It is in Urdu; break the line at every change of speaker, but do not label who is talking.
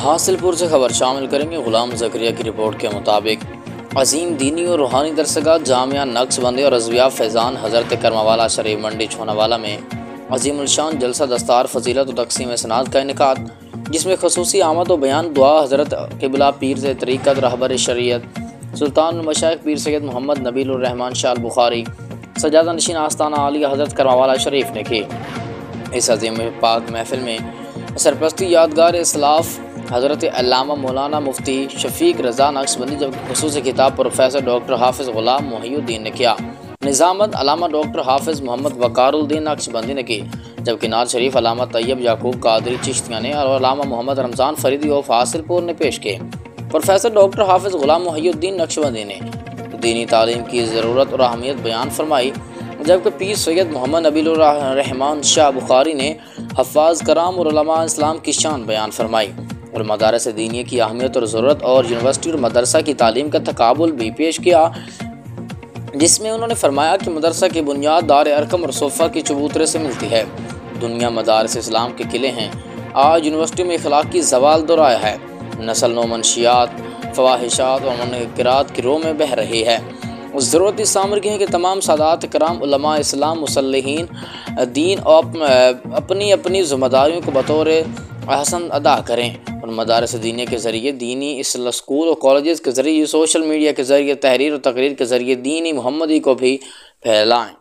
حاصل پور سے خبر شامل کریں گے۔ غلام زکریا کی رپورٹ کے مطابق عظیم دینی اور روحانی درسگاہ جامعہ نقش بندی اور رضویہ فیضان حضرت کرموالا شریف منڈی چھوناوالا میں عظیم الشان جلسہ دستار فضیلت و تقسیم اسناد کا انعقاد، جس میں خصوصی آمد و بیان دعا حضرت قبلہ پیر سے طریقت رہبر شریعت سلطان المشائخ پیر سید محمد نبیل الرحمن شاہ البخاری سجادہ نشین آستانہ عالیہ حضرت کرموالا شریف نے کی۔ اس عظیم پاک محفل میں سرپرستی یادگار اسلاف حضرت علامہ مولانا مفتی شفیق رضا نقش بندی، جبکہ خصوصی خطاب پروفیسر ڈاکٹر حافظ غلام محی الدین نے کیا۔ نظامت علامہ ڈاکٹر حافظ محمد وقار الدین نقش بندی نے کی، جبکہ نعت شریف علامہ طیب یعقوب قادری چشتیہ نے اور علامہ محمد رمضان فریدی آف حاصل پور نے پیش کیے۔ پروفیسر ڈاکٹر حافظ غلام محی الدین نقش بندی نے دینی تعلیم کی ضرورت اور اہمیت بیان فرمائی، جبکہ پیر سید محمد نبیل الرحمن شاہ بخاری نے حفاظ کرام اور علماء اسلام کی شان بیان فرمائی اور مدارس دینی کی اہمیت اور ضرورت اور یونیورسٹی اور مدرسہ کی تعلیم کا تقابل بھی پیش کیا، جس میں انہوں نے فرمایا کہ مدرسہ کی بنیاد دار ارقم اور صفہ کی چبوترے سے ملتی ہے۔ دنیا مدارس اسلام کے قلعے ہیں۔ آج یونیورسٹی میں اخلاق کی زوال دور آیا ہے، نسل نو منشیات، فواہشات اور منکرات کی رو میں بہہ رہی ہے۔ ضرورت اس امر کی ہے کہ تمام سادات کرام علماء اسلام مصلحین دین اپنی اپنی ذمہ داریوں کو بطور احسن ادا کریں اور مدارس دینی کے ذریعے دینی اسکول اور کالجز کے ذریعے سوشل میڈیا کے ذریعے تحریر و تقریر کے ذریعے دینی محمدی کو بھی پھیلائیں۔